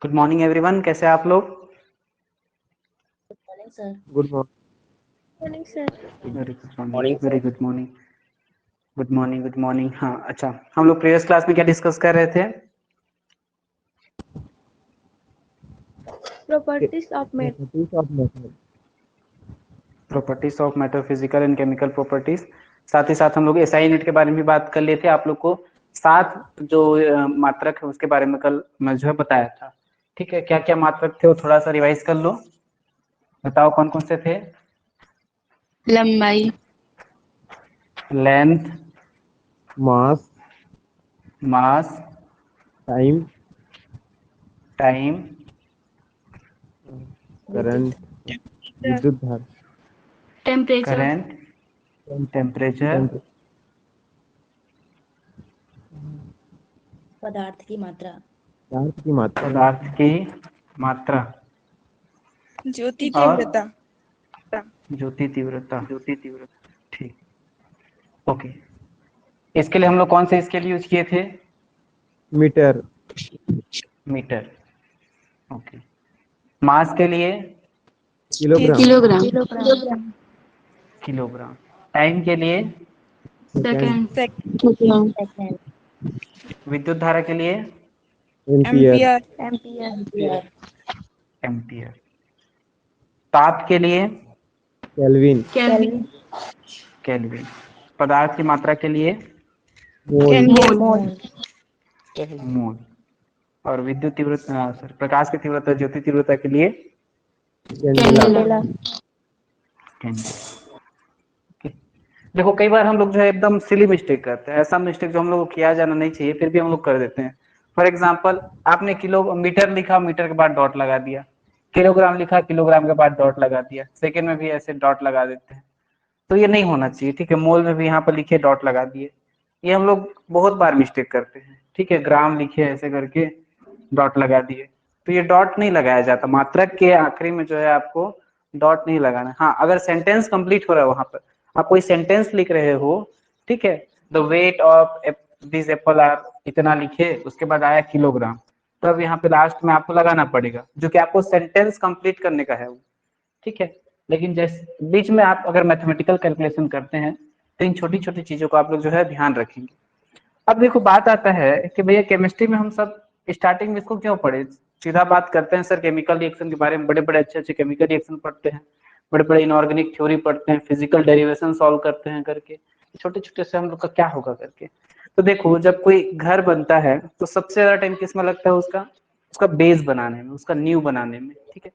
Good morning everyone, कैसे हैं आप लोग? Morning sir. Good morning sir. Very good morning, morning very sir. Good morning, good morning, good morning. हाँ, अच्छा, हम लोग प्रीवियस क्लास में क्या डिस्कस कर रहे थे? Properties of matter. Properties of matter, physical and chemical properties. साथ ही साथ हम लोग एसआई यूनिट के बारे में भी बात कर लिए थे। आप लोग को 7 जो मात्रक है उसके बारे में कल मैं जो है बताया था। ठीक है, क्या क्या मात्रक थे वो थोड़ा सा रिवाइज कर लो। बताओ कौन कौन से थे? लंबाई, लेंथ, मास, मास, टाइम, टाइम, करंट, विद्युत धारा, टेम्परेचर, करंट, टेम्परेचर, पदार्थ की मात्रा, पदार्थ की मात्रा, पदार्थ की मात्रा ज्योति और तीव्रता। ज्योति तीव्रता। ठीक, ओके। इसके लिए हम लोग कौन से स्केल यूज किए थे? Metre, metre. ओके। मास के लिए किलोग्राम, किलोग्राम, किलोग्राम। टाइम के लिए सेकंड, सेकंड, विद्युत धारा के लिए एम्पियर, एम्पियर, एम्पियर। ताप के लिए केल्विन, केल्विन, केल्विन। पदार्थ की मात्रा के लिए मोल, मोल, मोल। और विद्युत तीव्रता सॉरी प्रकाश की तीव्रता, ज्योति तीव्रता के लिए कैंडेला, कैंडल। देखो कई बार हम लोग जो है एकदम सिली मिस्टेक करते हैं, ऐसा मिस्टेक जो हम लोग को किया जाना नहीं चाहिए फिर भी हम लोग कर देते हैं। फॉर एग्जाम्पल, आपने किलोमीटर लिखा, मीटर के बाद डॉट लगा दिया। किलोग्राम लिखा, किलोग्राम के बाद डॉट लगा दिया। सेकंड में भी ऐसे डॉट लगा देते हैं, तो ये नहीं होना चाहिए। ठीक है, मोल में भी यहाँ पर लिखे डॉट लगा दिए। ये हम लोग बहुत बार मिस्टेक करते हैं। ठीक है, ग्राम लिखे ऐसे करके डॉट लगा दिए, तो ये डॉट नहीं लगाया जाता। मात्रक के आखिरी में जो है आपको डॉट नहीं लगाना। हाँ, अगर सेंटेंस कंप्लीट हो रहा है वहां पर आप कोई सेंटेंस लिख रहे हो, ठीक है, the weight of this apple are इतना लिखे, उसके बाद आया किलोग्राम, तब यहाँ पे लास्ट में आपको लगाना पड़ेगा, जो कि आपको सेंटेंस कंप्लीट करने का है वो। ठीक है, लेकिन जैसे बीच में आप अगर मैथमेटिकल कैलकुलेशन करते हैं तो इन छोटी छोटी चीजों को आप लोग जो है ध्यान रखेंगे। अब देखो बात आता है कि भैया केमिस्ट्री में हम सब स्टार्टिंग में इसको क्यों पढ़े? सीधा बात करते हैं सर, केमिकल रिएक्शन के बारे में बड़े बड़े अच्छे अच्छे केमिकल रिएक्शन पढ़ते हैं, बड़े बड़े इनऑर्गेनिक थ्योरी पढ़ते हैं, फिजिकल डेरिवेशन सॉल्व करते हैं करके, छोटे छोटे से हम लोग का क्या होगा करके। तो देखो जब कोई घर बनता है तो सबसे ज्यादा टाइम किसमें लगता है? उसका उसका बेस बनाने में, उसका नींव बनाने में। ठीक है,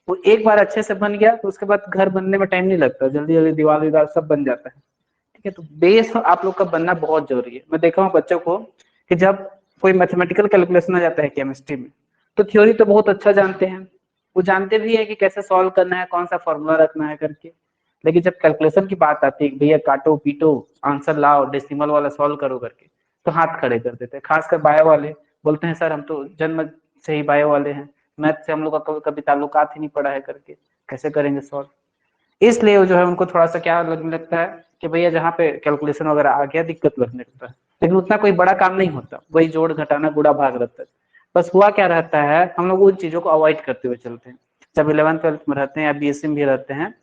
वो एक बार अच्छे से बन गया तो उसके बाद घर बनने में टाइम नहीं लगता, जल्दी जल्दी दीवार दीवार सब बन जाता है। ठीक है, तो बेस आप लोग का बनना बहुत जरूरी है। मैं देखा हूँ बच्चों को कि जब कोई मैथमेटिकल कैलकुलेशन आ जाता है केमिस्ट्री में, तो थ्योरी तो बहुत अच्छा जानते हैं, वो जानते भी है कि कैसे सॉल्व करना है, कौन सा फॉर्मूला रखना है करके, लेकिन जब कैलकुलेशन की बात आती है भैया काटो पीटो आंसर लाओ डेसिमल वाला सॉल्व करो करके, तो हाथ खड़े कर देते हैं। खासकर बायो वाले बोलते हैं सर हम तो जन्म से ही बायो वाले हैं, मैथ से हम लोग का कभी ताल्लुकात ही नहीं पड़ा है करके, कैसे करेंगे सॉल्व। इसलिए वो जो है उनको थोड़ा सा क्या लगने लगता है कि भैया जहाँ पे कैलकुलेशन वगैरह आ गया दिक्कत लगने लगता है, लेकिन उतना कोई बड़ा काम नहीं होता, वही जोड़ घटाना गुड़ा भाग रहता है। बस हुआ क्या रहता है, हम लोग उन चीजों को अवॉइड करते हुए चलते हैं। जब 11th 12th में रहते हैं या बीएससी में भी रहते हैं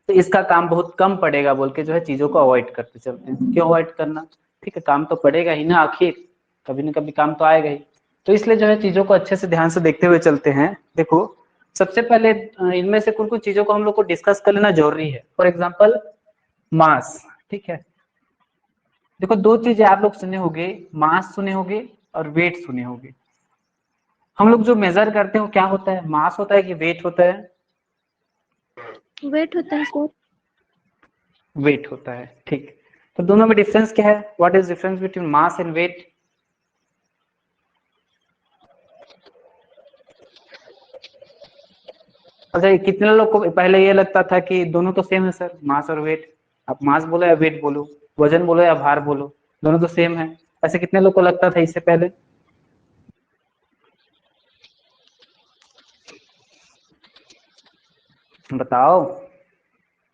तो इसका काम बहुत कम पड़ेगा बोल के जो है चीजों को अवॉइड करते चलते हैं। क्यों अवॉइड करना? ठीक है, काम तो पड़ेगा ही ना, आखिर कभी ना कभी काम तो आएगा ही। तो इसलिए जो है चीजों को अच्छे से ध्यान से देखते हुए चलते हैं। देखो सबसे पहले इनमें से कुछ कुछ चीजों को हम लोग को डिस्कस कर लेना जरूरी है। फॉर एग्जाम्पल मास। ठीक है, देखो दो चीजें आप लोग सुने होंगे, मास सुने होंगे और वेट सुने होंगे। हम लोग जो मेजर करते हैं वो क्या होता है? मास होता है कि वेट होता है? वेट होता है सर। वेट होता है। ठीक, तो दोनों में डिफरेंस क्या है? What is difference between mass and weight? अच्छा, कितने लोग को पहले ये लगता था कि दोनों तो सेम है सर, मास और वेट? आप मास बोलो या वेट बोलो, वजन बोलो या भार बोलो, दोनों तो सेम है। ऐसे कितने लोग को लगता था इससे पहले? बताओ।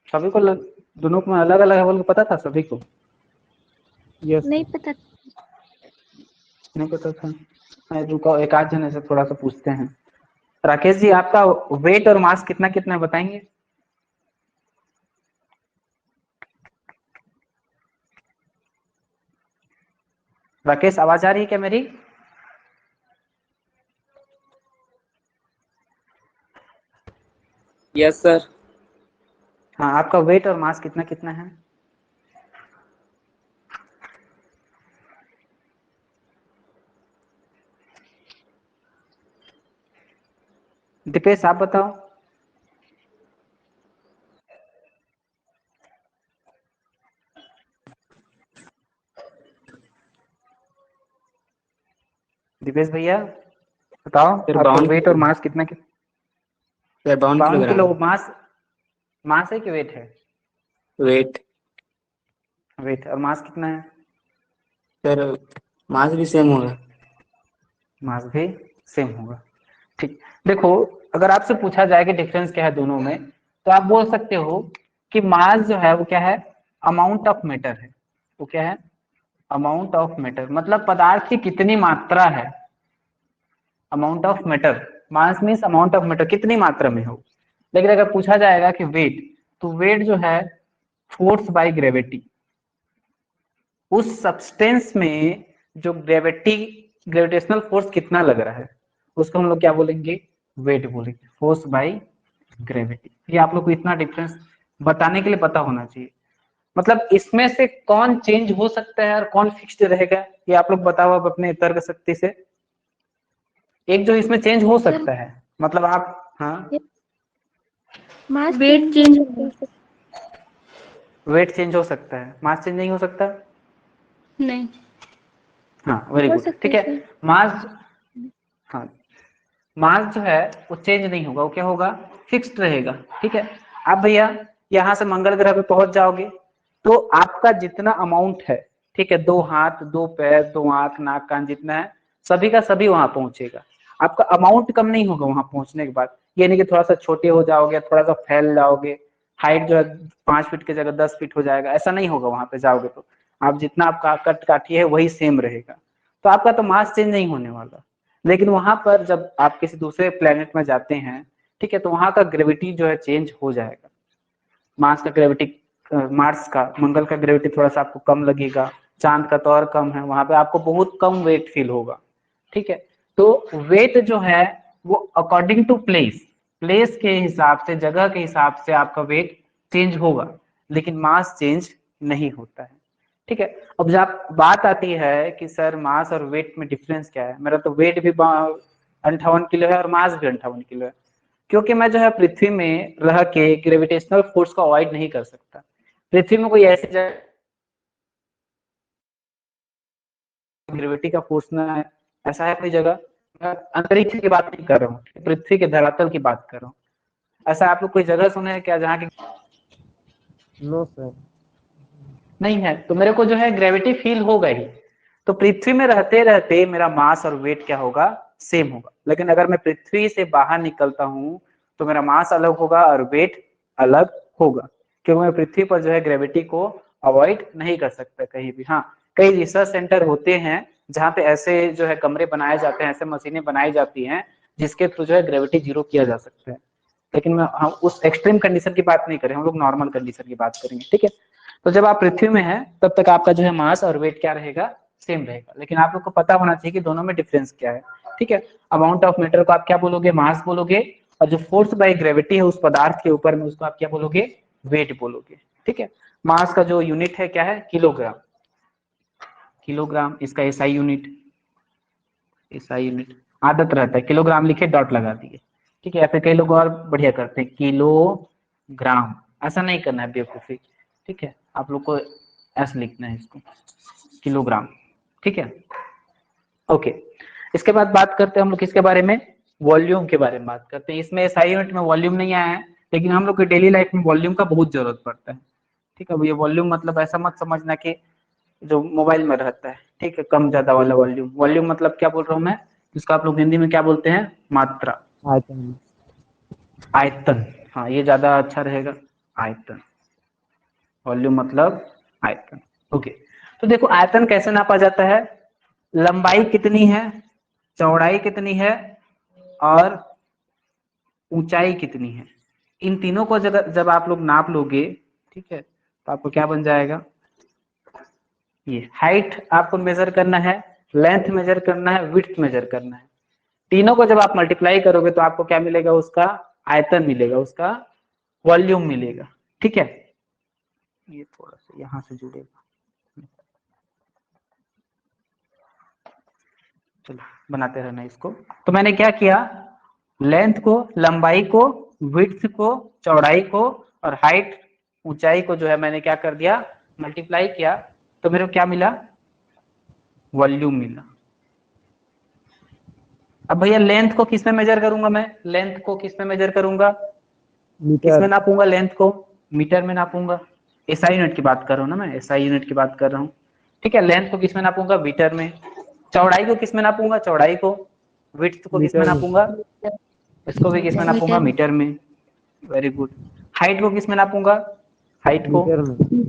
सभी को दोनों को अलग अलग है बोल के पता था सभी को? यस, नहीं पता। नहीं पता था। रुको, एक आध जने से थोड़ा सा पूछते हैं। राकेश जी, आपका वेट और मास कितना कितना है बताएंगे? राकेश, आवाज आ रही है क्या मेरी? Yes sir. हाँ, आपका वेट और मास कितना कितना है? दीपेश, आप बताओ। दीपेश भैया बताओ, सर आपका 52 वेट और मास कितना कितना? Sir 52 52 kilogram kilo. Mass, mass है कि वेट है? वेट। वेट। और मास कितना है? सर मास भी सेम होगा। मास भी सेम होगा। ठीक। देखो, अगर आपसे पूछा जाए कि डिफरेंस क्या है दोनों में, तो आप बोल सकते हो कि मास जो है वो क्या है? अमाउंट ऑफ मैटर है। वो क्या है? अमाउंट ऑफ मैटर, मतलब पदार्थ की कितनी मात्रा है। Amount of matter, mass means amount of matter, कितनी मात्रा में हो। लेकिन अगर पूछा जाएगा कि वेट, तो वेट जो है फोर्स बाय ग्रेविटी। उस सब्सटेंस में जो ग्रेविटेशनल फोर्स कितना लग रहा है, उसको हम लोग क्या बोलेंगे? वेट बोलेंगे, फोर्स बाय ग्रेविटी। ये आप लोग को इतना डिफरेंस बताने के लिए पता होना चाहिए। मतलब इसमें से कौन चेंज हो सकता है और कौन फिक्स्ड रहेगा, ये आप लोग बताओ अब अपने तर्क शक्ति से। एक जो इसमें चेंज हो सकता है, मतलब आप, हाँ, मास वेट चेंज होगा। वेट चेंज हो सकता है, मास चेंज नहीं हो सकता। नहीं। हाँ, वेरी हो गुड, सकता ठीक है है। सर। मास, हाँ, मास जो है वो चेंज नहीं होगा, वो क्या होगा? फिक्स्ड रहेगा। ठीक है। अब भैया यहाँ से मंगल ग्रह पे पहुंच जाओगे, तो आपका जितना अमाउंट है, ठीक है, 2 हाथ 2 पैर 2 आंख नाक कान जितना है, सभी का सभी वहां पहुंचेगा। आपका अमाउंट कम नहीं होगा वहां पहुंचने के बाद। ये नहीं कि थोड़ा सा छोटे हो जाओगे, थोड़ा सा फैल जाओगे, हाइट जो है 5 फीट की जगह 10 फीट हो जाएगा, ऐसा नहीं होगा। वहां पे जाओगे तो आप जितना आपका कट काठी है वही सेम रहेगा। तो आपका तो मास चेंज नहीं होने वाला। लेकिन वहां पर जब आप किसी दूसरे प्लेनेट में जाते हैं, ठीक है, तो वहां का ग्रेविटी जो है चेंज हो जाएगा। मार्स का ग्रेविटी, मार्स का, मंगल का ग्रेविटी थोड़ा सा आपको कम लगेगा, चांद का तो और कम है, वहां पे आपको बहुत कम वेट फील होगा। ठीक है। तो वेट जो है वो अकॉर्डिंग टू प्लेस, प्लेस के हिसाब से, जगह के हिसाब से आपका वेट चेंज होगा, लेकिन मास चेंज नहीं होता है। ठीक है। अब जब बात आती है कि सर मास और वेट में डिफरेंस क्या है, मेरा तो वेट भी 58 किलो है और मास भी 58 किलो है, क्योंकि मैं जो है पृथ्वी में रह के ग्रेविटेशनल फोर्स को अवॉइड नहीं कर सकता। पृथ्वी में कोई ऐसी जगह ग्रेविटी का फोर्स ना है, ऐसा है कोई जगह? मैं अंतरिक्ष की बात नहीं कर रहा हूँ, पृथ्वी के धरातल की बात कर रहा हूँ। ऐसा आप लोग कोई जगह सुने हैं क्या जहाँ की नो सर। नहीं है? तो मेरे को जो है ग्रेविटी फील होगा ही। तो पृथ्वी में रहते रहते मेरा मास और वेट क्या होगा? सेम होगा। लेकिन अगर मैं पृथ्वी से बाहर निकलता हूँ तो मेरा मास अलग होगा और वेट अलग होगा, क्योंकि मैं पृथ्वी पर जो है ग्रेविटी को अवॉइड नहीं कर सकता कहीं भी। हाँ, कई रिसर्च सेंटर होते हैं जहाँ पे ऐसे जो है कमरे बनाए जाते हैं, ऐसे मशीनें बनाई जाती हैं जिसके थ्रू जो है ग्रेविटी जीरो किया जा सकता है। लेकिन हम उस एक्सट्रीम कंडीशन की बात नहीं करें, हम लोग नॉर्मल कंडीशन की बात करेंगे। ठीक है। तो जब आप पृथ्वी में हैं तब तक आपका जो है मास और वेट क्या रहेगा? सेम रहेगा। लेकिन आप लोग को पता होना चाहिए कि दोनों में डिफरेंस क्या है। ठीक है। अमाउंट ऑफ मैटर को आप क्या बोलोगे? मास बोलोगे। और जो फोर्स बाय ग्रेविटी है उस पदार्थ के ऊपर में, उसको आप क्या बोलोगे? वेट बोलोगे। ठीक है। मास का जो यूनिट है क्या है? किलोग्राम। किलोग्राम इसका एसआई यूनिट, एसआई यूनिट आदत रहता है किलोग्राम लिखे डॉट लगा दिए। ठीक है। ऐसे कई लोग और बढ़िया करते हैं, किलोग्राम। ऐसा नहीं करना है बेवकूफी। ठीक है। आप लोग को ऐसे लिखना है इसको, किलोग्राम। ठीक है। ओके। इसके बाद बात करते हैं हम लोग किसके बारे में? वॉल्यूम के बारे में बात करते हैं। इसमें एसआई यूनिट में वॉल्यूम नहीं आया है, लेकिन हम लोग के डेली लाइफ में वॉल्यूम का बहुत जरूरत पड़ता है। ठीक है। ये वॉल्यूम मतलब ऐसा मत समझना कि जो मोबाइल में रहता है, ठीक है, कम ज्यादा वाला वॉल्यूम। वॉल्यूम मतलब क्या बोल रहा हूँ मैं, इसको आप लोग हिंदी में क्या बोलते हैं? मात्रा, आयतन। आयतन। हाँ, ये ज्यादा अच्छा रहेगा, आयतन। वॉल्यूम मतलब आयतन। ओके। तो देखो आयतन कैसे नापा जाता है? लंबाई कितनी है चौड़ाई कितनी है और ऊंचाई कितनी है। इन तीनों को जब आप लोग नाप लोगे, ठीक है, तो आपको क्या बन जाएगा, ये हाइट आपको मेजर करना है, लेंथ मेजर करना है, विड्थ मेजर करना है। तीनों को जब आप मल्टीप्लाई करोगे तो आपको क्या मिलेगा, उसका आयतन मिलेगा, उसका वॉल्यूम मिलेगा। ठीक है, ये थोड़ा सा यहां से जुड़ेगा, चलो बनाते रहना इसको। तो मैंने क्या किया, लेंथ को, लंबाई को, विड्थ को, चौड़ाई को और हाइट ऊंचाई को जो है मैंने क्या कर दिया, मल्टीप्लाई किया, तो मेरे को क्या मिला, वॉल्यूम मिला। अब भैया लेंथ को किस में मेजर करूंगा, मैं लेंथ को किस में मेजर करूंगा, किस में मीटर। नापूंगा, लेंथ को मीटर में नापूंगा। एसआई यूनिट की बात कर रहा हूँ ना मैं, एसआई यूनिट की बात कर रहा हूँ। ठीक है, लेंथ को किस में नापूंगा, मीटर में। चौड़ाई को किस में नापूंगा, चौड़ाई को। विड्थ को किस में मीटर में। नापूंगा, इसको भी किस में नापूंगा, मीटर में। Very good. हाइट को किस में नापूंगा, हाइट को, मीटर में।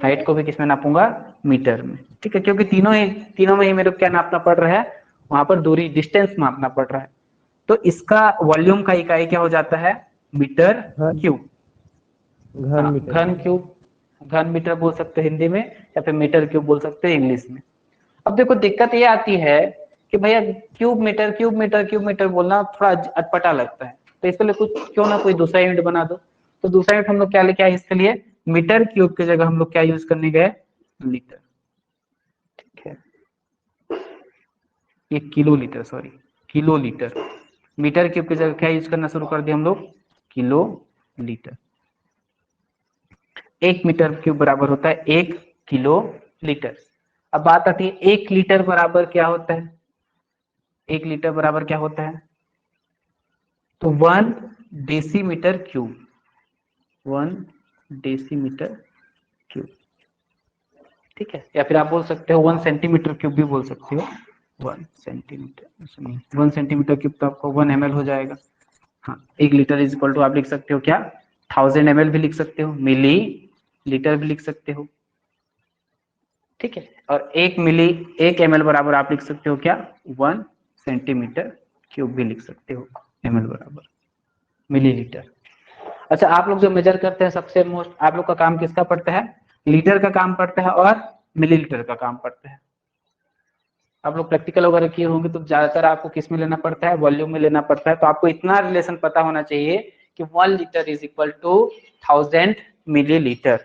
हाइट को भी किस में नापूंगा, मीटर में। ठीक है, क्योंकि तीनों में ही मेरे को क्या नापना पड़ रहा है, वहां पर दूरी, डिस्टेंस मापना पड़ रहा है। तो इसका वॉल्यूम का इकाई क्या हो जाता है, मीटर क्यूब। घन मीटर। घन क्यूब, घन मीटर बोल सकते हैं हिंदी में, या फिर मीटर क्यूब बोल सकते हैं इंग्लिश में। अब देखो दिक्कत ये आती है कि भैया cube metre, cube metre, cube metre बोलना थोड़ा अटपटा लगता है, तो इसके लिए कुछ क्यों ना कोई दूसरा यूनिट बना दो। तो दूसरा यूनिट हम लोग क्या लेके आए इसके लिए, मीटर क्यूब की जगह हम लोग क्या यूज करने गए, लीटर। ठीक है, ये kilo litre, sorry kilo litre. Metre cube की जगह क्या यूज करना शुरू कर दिया हम लोग, किलो लीटर। 1 मीटर क्यूब बराबर होता है 1 किलो लीटर। अब बात आती है 1 लीटर बराबर क्या होता है, 1 लीटर बराबर क्या होता है, तो 1 डेसीमीटर क्यूब, 1 डेसीमीटर क्यूब। ठीक है, या फिर आप बोल सकते हो 1 सेंटीमीटर क्यूब भी बोल सकते हो। 1 सेंटीमीटर, 1 सेंटीमीटर क्यूब तो आपको 1 ml हो जाएगा। हाँ, 1 लीटर इज इक्वल टू आप लिख सकते हो क्या, 1000 ml भी लिख सकते हो, मिली लीटर भी लिख सकते हो। ठीक है, और 1 ml बराबर आप लिख सकते हो क्या, 1 सेंटीमीटर क्यूब भी लिख सकते हो, ml बराबर मिलीलीटर। अच्छा, आप लोग जो मेजर करते हैं सबसे मोस्ट आप लोग का काम किसका पड़ता है, लीटर का काम पड़ता है और मिलीलीटर का काम पड़ता है। आप लोग प्रैक्टिकल वगैरह किए होंगे तो ज्यादातर आपको किस में लेना पड़ता है, वॉल्यूम में लेना पड़ता है। तो आपको इतना रिलेशन पता होना चाहिए कि 1 litre is equal to 1000 millilitre.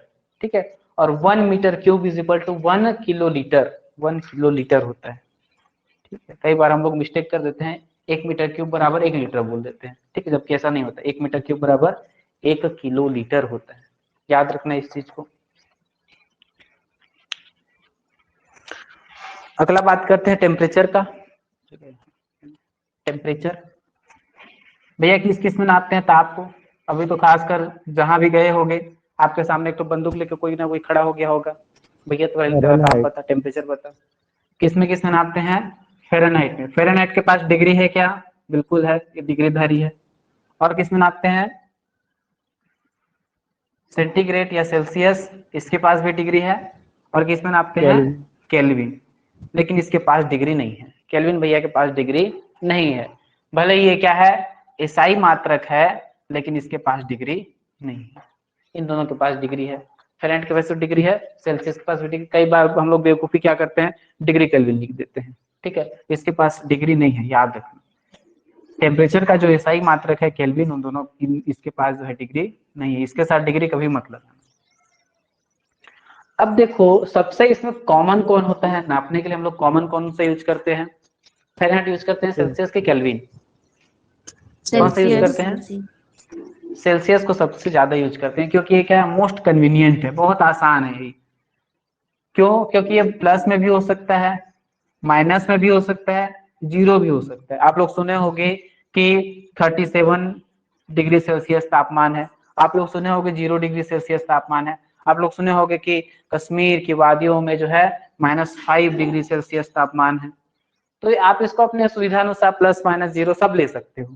ठीक है, और 1 metre cube is equal to 1 kilo litre, 1 kilo litre होता है। ठीक है, कई बार हम लोग मिस्टेक कर देते हैं, 1 मीटर क्यूब बराबर 1 लीटर बोल देते हैं। ठीक है, जबकि ऐसा नहीं होता, 1 मीटर क्यूब बराबर 1 किलो लीटर होता है। याद रखना इस चीज को। अगला बात करते हैं टेम्परेचर का। टेम्परेचर भैया किस किस में नापते हैं ताप को। अभी तो खासकर जहां भी गए होंगे आपके सामने एक तो बंदूक लेके कोई ना कोई खड़ा हो गया होगा, भैया तो ताप बता, टेम्परेचर बता। किस में नापते हैं, फ़ारेनहाइट में। फ़ारेनहाइट के पास डिग्री है क्या, बिल्कुल है, ये डिग्री धारी है। और किस में नापते हैं, सेंटीग्रेड या सेल्सियस, इसके पास भी डिग्री है। और किस में नापते हैं, केल्विन, लेकिन इसके पास डिग्री नहीं है। केल्विन भैया के पास डिग्री नहीं है, भले ये क्या है, एसआई मात्रक है, लेकिन इसके पास डिग्री नहीं है। इन दोनों के पास डिग्री है, फ़ारेनहाइट के पास तो डिग्री है, सेल्सियस के पास भी डिग्री। कई बार हम लोग बेवकूफी क्या करते हैं, डिग्री केल्विन लिख देते हैं। ठीक है, इसके पास डिग्री नहीं है, याद रखना। टेम्परेचर का जो एसआई मात्रक है केल्विन, उन दोनों इसके पास जो है डिग्री नहीं है, इसके साथ डिग्री कभी मत लगाना। अब देखो सबसे इसमें कॉमन कौन होता है नापने के लिए, हम लोग कॉमन कौन सा यूज करते हैं, फ़ारेनहाइट यूज करते हैं, सेल्सियस के केल्विन, कौन सा यूज करते हैं, सेल्सियस को सबसे ज्यादा यूज करते हैं, क्योंकि ये क्या है, मोस्ट कन्वीनियंट है, बहुत आसान है ये। क्यों, क्योंकि ये प्लस में भी हो सकता है, माइनस में भी हो सकता है, जीरो भी हो सकता है। आप लोग सुने होंगे कि 37 डिग्री सेल्सियस तापमान है, आप लोग सुने होंगे 0 डिग्री सेल्सियस तापमान है, आप लोग सुने होंगे कि कश्मीर की वादियों में जो है -5 डिग्री सेल्सियस तापमान है। तो आप इसको अपने सुविधानुसार प्लस माइनस जीरो सब ले सकते हो।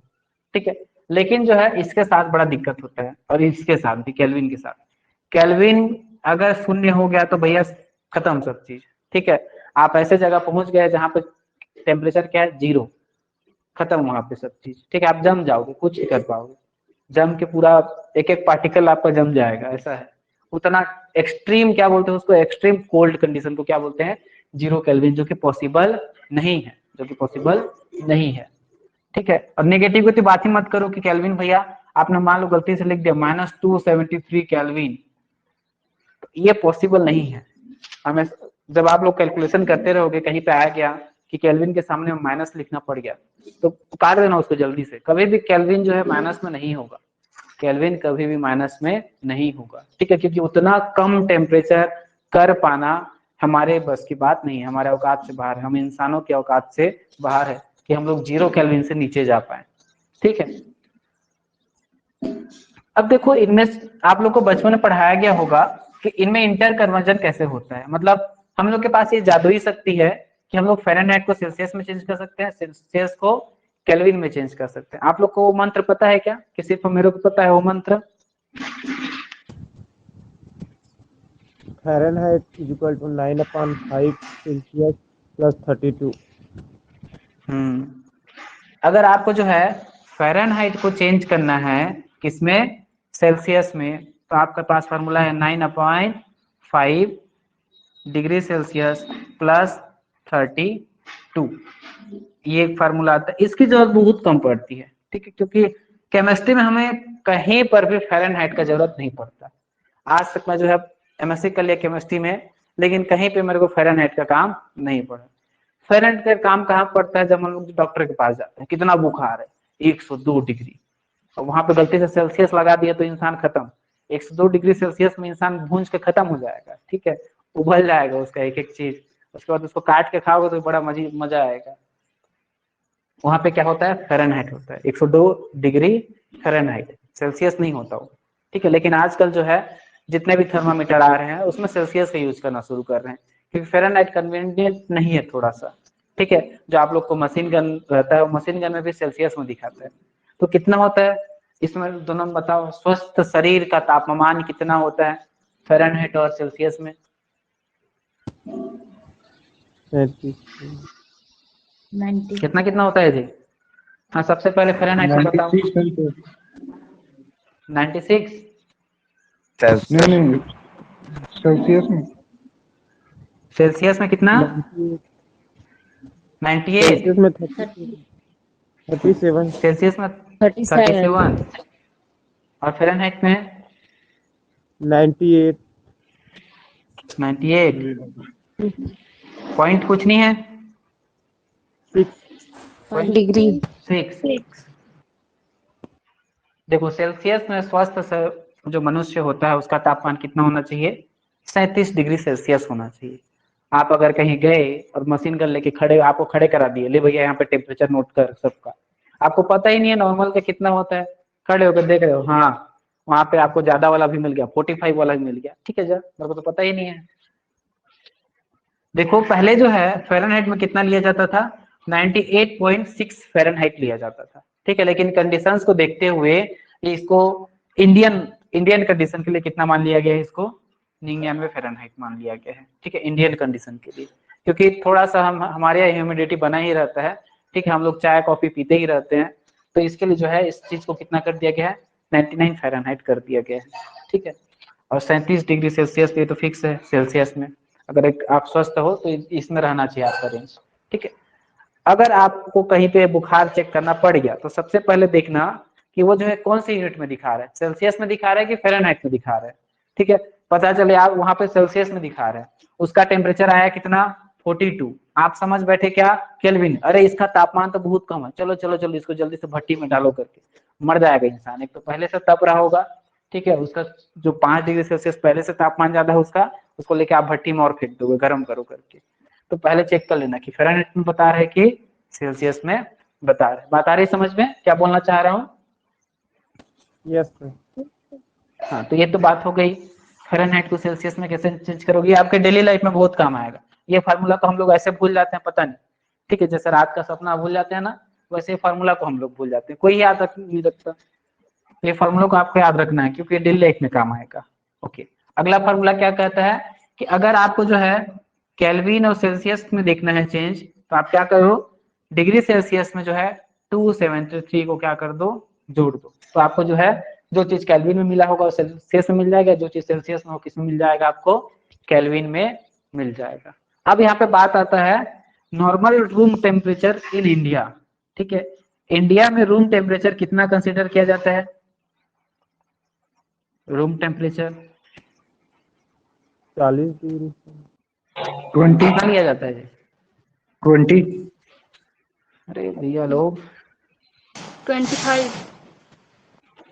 ठीक है, लेकिन जो है इसके साथ बड़ा दिक्कत होता है, और इसके साथ भी, केल्विन के साथ। केल्विन अगर 0 हो गया तो भैया खत्म सब चीज। ठीक है, आप ऐसे जगह पहुंच गए जहां पर टेम्परेचर क्या है, 0, खत्म वहां पे सब चीज। ठीक है, आप जम जाओगे, कुछ नहीं कर पाओगे, जम के पूरा एक एक पार्टिकल आपका जम जाएगा, ऐसा है। उतना एक्सट्रीम क्या बोलते हैं उसको, एक्सट्रीम कोल्ड कंडीशन को क्या बोलते हैं, 0 केल्विन, जो कि पॉसिबल नहीं है, जो कि पॉसिबल नहीं है। ठीक है, और नेगेटिव की तो बात ही मत करो कि केल्विन भैया आपने मान लो गलती से लिख दिया -273 केल्विन, ये पॉसिबल नहीं है। हमें जब आप लोग कैलकुलेशन करते रहोगे, कहीं पे आ गया कि केल्विन के सामने माइनस लिखना पड़ गया, तो काट देना उसको जल्दी से। कभी भी केल्विन जो है माइनस में नहीं होगा, केल्विन कभी भी माइनस में नहीं होगा। ठीक है, क्योंकि उतना कम टेम्परेचर कर पाना हमारे बस की बात नहीं है, हमारे औकात से बाहर है, हम इंसानों की औकात से बाहर है कि हम लोग 0 केल्विन से नीचे जा पाए। ठीक है, अब देखो इनमें आप लोग को बचपन में पढ़ाया गया होगा कि इनमें इंटर कन्वर्जन कैसे होता है। मतलब हम लोग के पास ये जादुई शक्ति है कि हम लोग फ़ारेनहाइट को सेल्सियस में चेंज कर सकते हैं, सेल्सियस को केल्विन में चेंज कर सकते हैं। आप लोग को वो मंत्र पता है क्या, कि सिर्फ मेरे को पता है वो मंत्र? Fahrenheit = 9/5 Celsius +32। अगर आपको जो है फ़ारेनहाइट को चेंज करना है किसमें, सेल्सियस में, तो आपके पास फार्मूला है 9/5 डिग्री सेल्सियस +32, ये एक फार्मूला आता है। इसकी जरूरत बहुत कम पड़ती है। ठीक है, क्योंकि केमिस्ट्री में हमें कहीं पर भी फ़ारेनहाइट का जरूरत नहीं पड़ता। आज तक मैं जो है एमएससी कर लिया केमिस्ट्री में, लेकिन कहीं पे मेरे को फ़ारेनहाइट का काम नहीं पड़ा। फ़ारेनहाइट का काम कहाँ पड़ता है, जब हम लोग डॉक्टर के पास जाते हैं, कितना बुखार है 102 डिग्री, और वहां पे गलती से सेल्सियस लगा दिया तो इंसान खत्म। 102 डिग्री सेल्सियस में इंसान भूंज के खत्म हो जाएगा। ठीक है, उबल जाएगा उसका एक एक चीज, उसके बाद उसको काट के खाओगे तो बड़ा मजा आएगा। वहां पे क्या होता है, फ़ारेनहाइट होता है, 102 डिग्री फ़ारेनहाइट, सेल्सियस नहीं होता वो। ठीक है, लेकिन आजकल जो है जितने भी थर्मामीटर आ रहे हैं उसमें सेल्सियस का यूज करना शुरू कर रहे हैं, क्योंकि फ़ारेनहाइट कन्वीनियंट नहीं है थोड़ा सा। ठीक है, जो आप लोग को मशीन गन रहता है, मशीन गन में भी सेल्सियस में दिखाता है। तो कितना होता है इसमें, दोनों में बताओ, स्वस्थ शरीर का तापमान कितना होता है फ़ारेनहाइट और सेल्सियस में? 90। कितना कितना होता है जी? हाँ, सबसे पहले फ़ारेनहाइट में बताओ। 96? नहीं, सेल्सियस में। सेल्सियस में कितना? 98? सेल्सियस में 30, 37। सेल्सियस में 37। 37, और फ़ारेनहाइट में 98। 98 पॉइंट कुछ नहीं है, 6 डिग्री। 6। देखो सेल्सियस में स्वस्थ जो मनुष्य होता है उसका तापमान कितना होना चाहिए, 37 डिग्री सेल्सियस होना चाहिए। आप अगर कहीं गए और मशीन गन लेके खड़े, आपको खड़े करा दिए, ले भैया यहाँ पे टेम्परेचर नोट कर सबका, आपको पता ही नहीं है नॉर्मल का कितना होता है, खड़े होकर देख रहे हो, हाँ वहां पे आपको ज्यादा वाला भी मिल गया, 45 वाला भी मिल गया। ठीक है, जा मेरे को तो पता ही नहीं है। देखो पहले जो है फ़ारेनहाइट में कितना लिया जाता था, 98.6 फ़ारेनहाइट लिया जाता था। ठीक है, लेकिन कंडीशंस को देखते हुए इसको इंडियन कंडीशन के लिए कितना मान लिया गया है, इसको 99 फ़ारेनहाइट मान लिया गया है। ठीक है, इंडियन कंडीशन के लिए, क्योंकि थोड़ा सा हमारे यहाँ ह्यूमिडिटी बना ही रहता है। ठीक है, हम लोग चाय कॉफी पीते ही रहते हैं, तो इसके लिए जो है इस चीज को कितना कर दिया गया है, 99 फ़ारेनहाइट कर दिया गया है। ठीक है, और 37 डिग्री सेल्सियस पे तो फिक्स है सेल्सियस में। अगर आप स्वस्थ हो तो इसमें रहना चाहिए आपका रेंज। ठीक है, अगर आपको कहीं पे बुखार चेक करना पड़ गया तो सबसे पहले देखना कि वो जो है कौन सी यूनिट में दिखा रहा है, सेल्सियस में दिखा रहा है कि फ़ारेनहाइट में दिखा रहा है। ठीक है, पता चले आप वहां पे सेल्सियस में दिखा रहा है, उसका टेम्परेचर आया कितना, 42, आप समझ बैठे क्या, केल्विन, अरे इसका तापमान तो बहुत कम है, चलो चलो चलो इसको जल्दी से भट्टी में डालो करके, मर जाएगा इंसान। एक तो पहले से तप रहा होगा, ठीक है, उसका जो 5 डिग्री सेल्सियस पहले से तापमान ज्यादा है उसको लेके आप भट्टी में और फेंक दोगे गर्म करो करके। तो पहले चेक कर लेना कि फ़ारेनहाइट में बता रहे कि सेल्सियस में बता रहे। बात आ रही समझ में क्या बोलना चाह रहा हूँ? Yes sir. हाँ, तो ये तो बात हो गई फ़ारेनहाइट को सेल्सियस में कैसे चेंज करोगे, आपके डेली लाइफ में बहुत काम आएगा। ये फार्मूला को हम लोग ऐसे भूल जाते हैं, पता नहीं। ठीक है, जैसे रात का सपना भूल जाते हैं ना, वैसे फार्मूला को हम लोग भूल जाते हैं, कोई याद नहीं रखता। ये फार्मूला को आपको याद रखना है क्योंकि डेली लाइफ में काम आएगा। ओके, अगला फार्मूला क्या कहता है कि अगर आपको जो है केल्विन और सेल्सियस में देखना है चेंज, तो आप क्या करो, डिग्री सेल्सियस में जो है 273 को क्या कर दो, जोड़ दो। तो आपको जो है जो चीज केल्विन में मिला होगा वो सेल्सियस में मिल जाएगा, जो चीज सेल्सियस में हो किस में मिल जाएगा, आपको केल्विन में मिल जाएगा। अब यहाँ पे बात आता है normal room temperature in India. ठीक है, इंडिया में रूम टेम्परेचर कितना कंसीडर किया जाता है? रूम टेम्परेचर 40 डिग्री 20 कितना लिया जाता है? 20 अरे भैया लोग 25।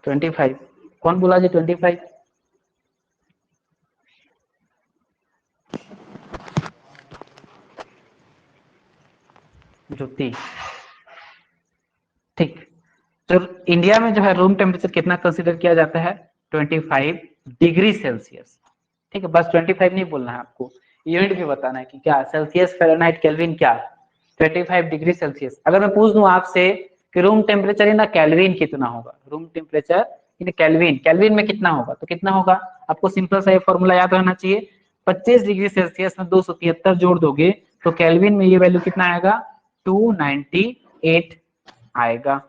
25। कौन बोला जी 25? ज्योति। ठीक, तो इंडिया में जो है रूम टेम्परेचर कितना कंसीडर किया जाता है? 25 डिग्री सेल्सियस। ठीक है, बस 25 नहीं बोलना है आपको, यूनिट भी बताना है कि क्या सेल्सियस, फ़ारेनहाइट, केल्विन, क्या 25 डिग्री सेल्सियस। अगर मैं पूछ दूं आपसे कि रूम टेम्परेचर इन केल्विन कितना होगा, room temperature in kelvin, kelvin में कितना होगा, तो कितना होगा? आपको सिंपल सा ये फॉर्मूला याद रहना चाहिए, 25 डिग्री सेल्सियस में 273 जोड़ दोगे तो केल्विन में ये वैल्यू कितना आएगा? 298 आएगा।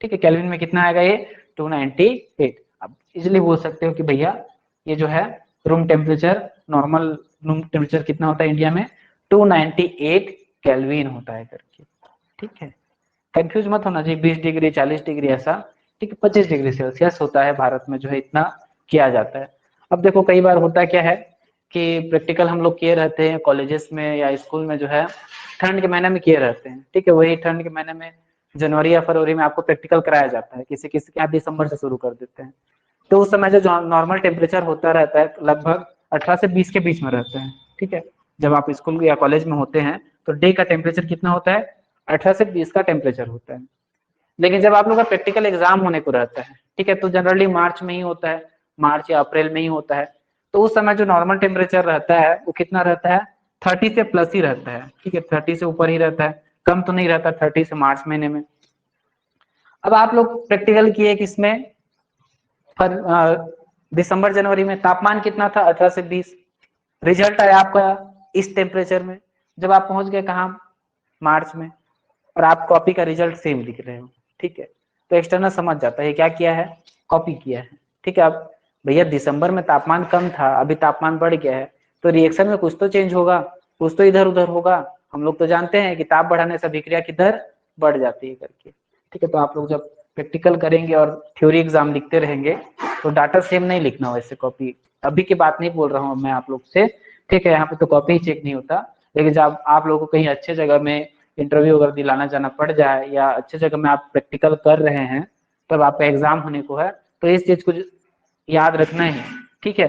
ठीक है, केल्विन में कितना आएगा? ये 298। अब इजिली बोल सकते हो कि भैया ये जो है room temperature, normal room temperature कितना होता है इंडिया में? 298 केल्विन होता है करके। ठीक है, कंफ्यूज मत होना जी 20 डिग्री 40 डिग्री ऐसा। ठीक है, 25 डिग्री सेल्सियस होता है भारत में, जो है इतना किया जाता है। अब देखो कई बार होता क्या है कि प्रैक्टिकल हम लोग किए रहते हैं कॉलेजेस में या स्कूल में, जो है ठंड के महीने में किए रहते हैं। ठीक है, वही ठंड के महीने में जनवरी या फरवरी में आपको प्रैक्टिकल कराया जाता है, किसी किसी के यहाँ दिसंबर से शुरू कर देते हैं। तो उस समय जो नॉर्मल टेम्परेचर होता रहता है लगभग 18 से 20 के बीच में रहता है। ठीक है, जब आप स्कूल या कॉलेज में होते हैं तो डे का टेम्परेचर कितना होता है? 18 से 20 का टेम्परेचर होता है। लेकिन जब आप लोग का प्रैक्टिकल एग्जाम होने को रहता है, ठीक है, तो जनरली मार्च में ही होता है, मार्च या अप्रैल में ही होता है। तो उस समय जो नॉर्मल टेम्परेचर रहता है वो कितना रहता है? 30 से प्लस ही रहता है। ठीक है, 30 से ऊपर ही रहता है, कम तो नहीं रहता 30 से मार्च महीने में। अब आप लोग प्रैक्टिकल किए किसमें? दिसंबर जनवरी में। तापमान कितना था? 18 से 20। रिजल्ट आया आपका इस टेम्परेचर में। जब आप पहुंच गए कहाँ? मार्च में, और आप कॉपी का रिजल्ट सेम लिख रहे हो। ठीक है, तो एक्सटर्नल समझ जाता है क्या किया है, कॉपी किया है। ठीक है, अब भैया दिसंबर में तापमान कम था, अभी तापमान बढ़ गया है, तो रिएक्शन में कुछ तो चेंज होगा, कुछ तो इधर उधर होगा। हम लोग तो जानते हैं कि ताप बढ़ाने से अभिक्रिया की दर बढ़ जाती है करके। ठीक है, तो आप लोग जब प्रैक्टिकल करेंगे और थ्योरी एग्जाम लिखते रहेंगे तो डाटा सेम नहीं लिखना हो ऐसे कॉपी। अभी की बात नहीं बोल रहा हूँ मैं आप लोग से। ठीक है, यहाँ पे तो कॉपी ही चेक नहीं होता, लेकिन जब आप लोगों को कहीं अच्छे जगह में इंटरव्यू अगर दिलाना जाना पड़ जाए या अच्छे जगह में आप प्रैक्टिकल कर रहे हैं, तब आपका एग्जाम होने को है, तो इस चीज को याद रखना है। ठीक है,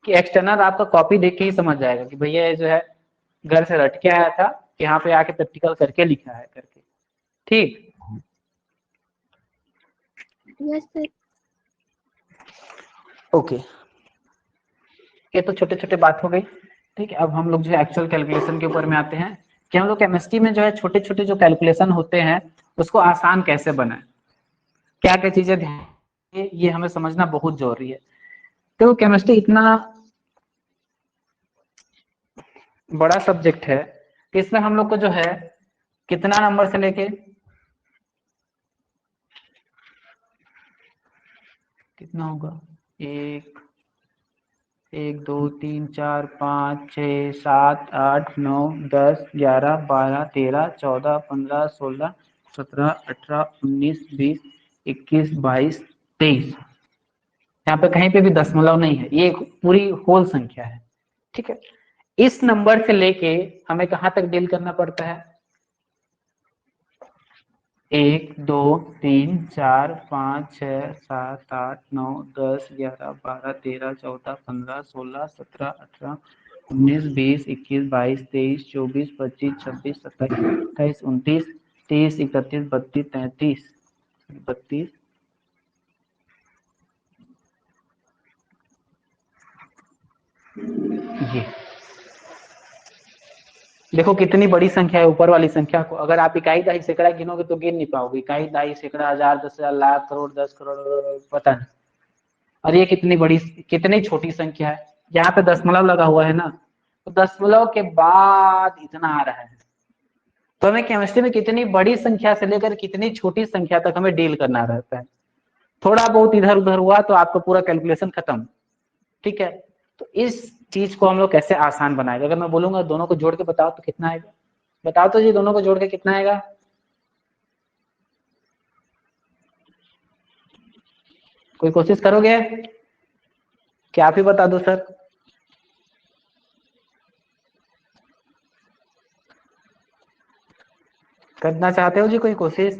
कि एक्सटर्नल आपका कॉपी देख के ही समझ जाएगा कि भैया ये जो है घर से रट के आया था, यहाँ पे आके प्रैक्टिकल करके लिखा है करके। ठीक, यस सर। ओके, ये तो छोटे छोटे बात हो गई। ठीक है, अब हम लोग जो है एक्चुअल कैलकुलेशन के ऊपर में आते हैं कि हम लोग केमिस्ट्री में जो है छोटे छोटे जो कैलकुलेशन होते हैं उसको आसान कैसे बनाए, क्या क्या चीजें ध्यान, ये हमें समझना बहुत जरूरी है। तो केमिस्ट्री इतना बड़ा सब्जेक्ट है कि इसमें हम लोग को जो है कितना नंबर से लेके कितना होगा, 1 1 2 3 4 5 6 7 8 9 10 11 12 13 14 15 16 17 18 19 20 21 22 23। यहाँ पे कहीं पे भी दशमलव नहीं है, ये एक पूरी होल संख्या है। ठीक है, इस नंबर से लेके हमें कहाँ तक डील करना पड़ता है? 1 2 3 4 5 6 7 8 9 10 11 12 13 14 15 16 17 18 19 20 21 22 23 24 25 26 27 28 29 30 31 32 33 32। ये देखो कितनी बड़ी संख्या है, ऊपर वाली संख्या को अगर आप इकाई दहाई सैकड़ा गिनोगे तो गिन नहीं पाओगे। इकाई दहाई सैकड़ा, हजार, 10,000, लाख, करोड़, 10 करोड़, पता नहीं। और ये कितनी बड़ी, कितनी छोटी संख्या है। यहाँ पे दशमलव लगा हुआ है ना, तो दशमलव के बाद इतना आ रहा है, तो हमें केमिस्ट्री में कितनी बड़ी संख्या से लेकर कितनी छोटी संख्या तक हमें डील करना रहता है। थोड़ा बहुत इधर उधर हुआ तो आपका पूरा कैलकुलेशन खत्म। ठीक है, तो इस चीज को हम लोग कैसे आसान बनाएंगे। अगर मैं बोलूंगा दोनों को जोड़ के बताओ तो कितना आएगा, बताओ तो जी, दोनों को जोड़ के कितना आएगा। कोई कोशिश करोगे कि आप ही बता दो सर। करना चाहते हो जी कोई कोशिश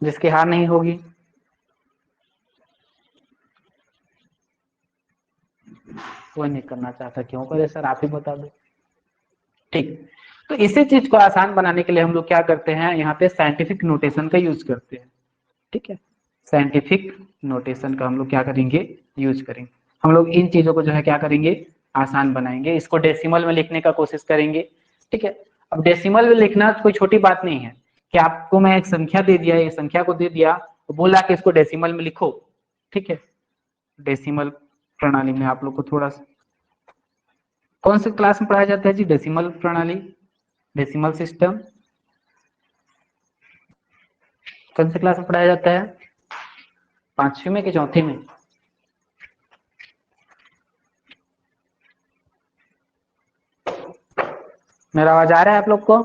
जिसकी हार नहीं होगी। कोई नहीं करना चाहता, क्यों करे सर, आप ही बता दो। ठीक, तो इसी चीज को आसान बनाने के लिए हम लोग क्या करते हैं, यहाँ पे साइंटिफिक नोटेशन का यूज करते हैं। ठीक है, साइंटिफिक नोटेशन का हम लोग क्या करेंगे, यूज करेंगे। हम लोग इन चीजों को जो है क्या करेंगे, आसान बनाएंगे। इसको डेसिमल में लिखने का कोशिश करेंगे। ठीक है, अब डेसिमल में लिखना कोई छोटी बात नहीं है कि आपको मैं एक संख्या दे दिया, एक संख्या को दे दिया तो बोला कि इसको डेसिमल में लिखो। ठीक है, डेसिमल प्रणाली में आप लोग को थोड़ा सा कौन से क्लास में पढ़ाया जाता है जी डेसिमल प्रणाली, डेसिमल सिस्टम कौन से क्लास में पढ़ाया जाता है, 5वीं में कि 4थी में। मेरा आवाज आ रहा है आप लोग को।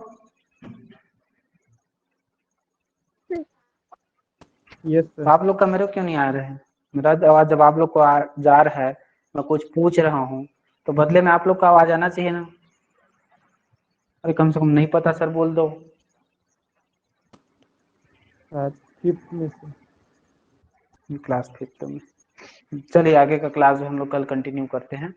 Yes sir. आप लोग का मेरे को क्यों नहीं आ रहा है। मेरा आवाज जब आप लोग को जा रहा है, मैं कुछ पूछ रहा हूँ तो बदले में आप लोग का आवाज आना चाहिए ना। अरे कम से कम नहीं पता सर बोल दो। फिफ्थ में से। क्लास 5 में। चलिए आगे का क्लास हम लोग कल कंटिन्यू करते हैं।